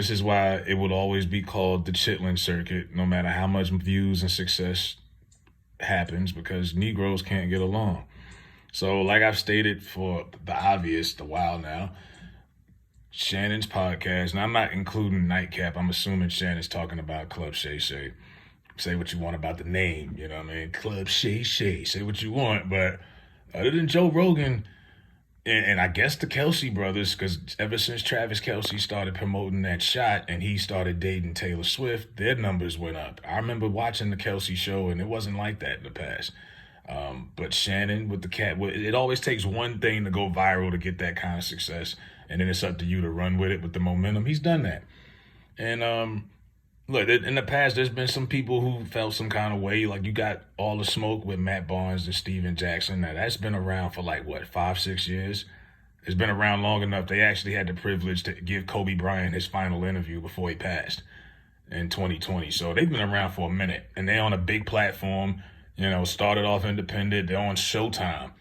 This is why it will always be called the Chitlin Circuit, no matter how much views and success happens, because Negroes can't get along. So, like I've stated for the obvious, a while now, Shannon's podcast, and I'm not including Nightcap. I'm assuming Shannon's talking about Club Shay Shay. Say what you want about the name, you know what I mean? Club Shay Shay. Say what you want, but other than Joe Rogan, and I guess the Kelsey brothers, because ever since Travis Kelsey started promoting that shot and he started dating Taylor Swift, their numbers went up. I remember watching the Kelsey show, and it wasn't like that in the past. But Shannon with the cat, it always takes one thing to go viral to get that kind of success, and then it's up to you to run with it with the momentum. He's done that. And look, in the past, there's been some people who felt some kind of way. Like you got All the Smoke with Matt Barnes and Steven Jackson. Now, that's been around for like, what, 5-6 years? It's been around long enough. They actually had the privilege to give Kobe Bryant his final interview before he passed in 2020. So they've been around for a minute, and they're on a big platform. Started off independent. They're on Showtime.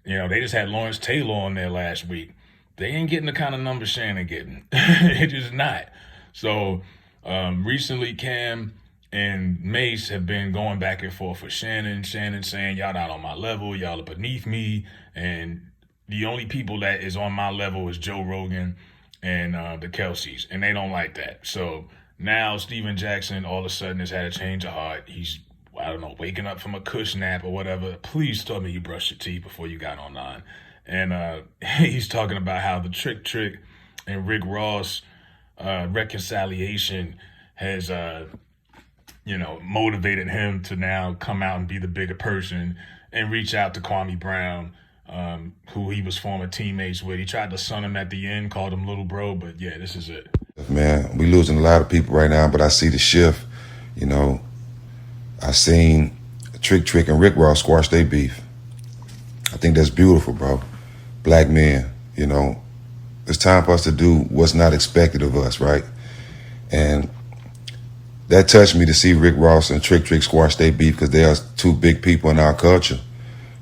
They just had Lawrence Taylor on there last week. They ain't getting the kind of numbers Shannon getting. It just not. So recently, Cam and Mace have been going back and forth with Shannon. Shannon saying, y'all not on my level. Y'all are beneath me. And the only people that is on my level is Joe Rogan and the Kelseys. And they don't like that. So now Steven Jackson all of a sudden has had a change of heart. He's, I don't know, waking up from a cush nap or whatever. Please tell me you brushed your teeth before you got online. And he's talking about how the Trick and Rick Ross reconciliation has, motivated him to now come out and be the bigger person and reach out to Kwame Brown, who he was former teammates with. He tried to son him at the end, called him little bro, but yeah, this is it. Man, we losing a lot of people right now, but I see the shift. I seen Trick and Rick Ross squash their beef. I think that's beautiful, bro. Black men, it's time for us to do what's not expected of us, right? And that touched me to see Rick Ross and Trick squash their beef, because they are two big people in our culture.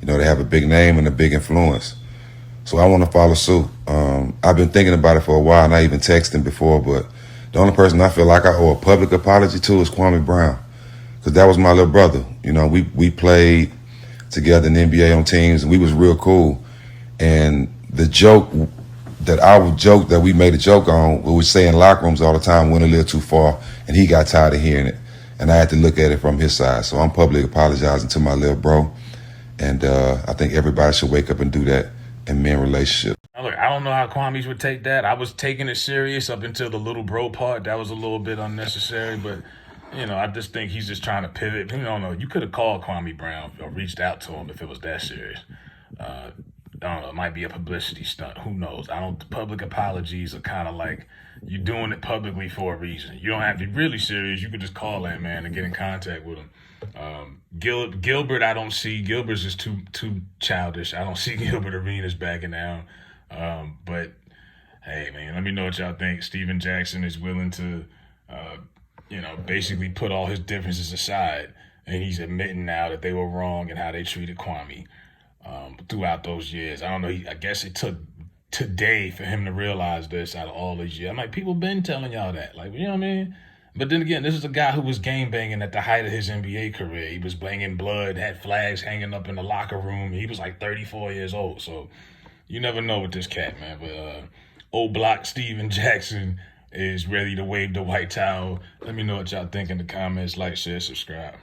They have a big name and a big influence. So I want to follow suit. I've been thinking about it for a while, and I even texted him before, but the only person I feel like I owe a public apology to is Kwame Brown, because that was my little brother. We played together in the NBA on teams, and we was real cool. And the joke that we made a joke on, we would say in locker rooms all the time, went a little too far, and he got tired of hearing it. And I had to look at it from his side. So I'm publicly apologizing to my little bro. And I think everybody should wake up and do that in men relationships. Look, I don't know how Kwame's would take that. I was taking it serious up until the little bro part. That was a little bit unnecessary, but I just think he's just trying to pivot. You could have called Kwame Brown or reached out to him if it was that serious. I don't know, it might be a publicity stunt. Who knows? The public apologies are kind of like you're doing it publicly for a reason. You don't have to be really serious. You could just call that man and get in contact with him. Gilbert, I don't see. Gilbert's just too childish. I don't see Gilbert Arenas backing down. But hey, man, let me know what y'all think. Steven Jackson is willing to, basically put all his differences aside, and he's admitting now that they were wrong and how they treated Kwame throughout those years. I don't know. I guess it took today for him to realize this out of all these years. People been telling y'all that, what I mean? But then again, this is a guy who was game banging at the height of his NBA career. He was banging blood, had flags hanging up in the locker room. He was like 34 years old. So you never know with this cat, man. But old block Steven Jackson is ready to wave the white towel. Let me know what y'all think in the comments. Like, share, subscribe.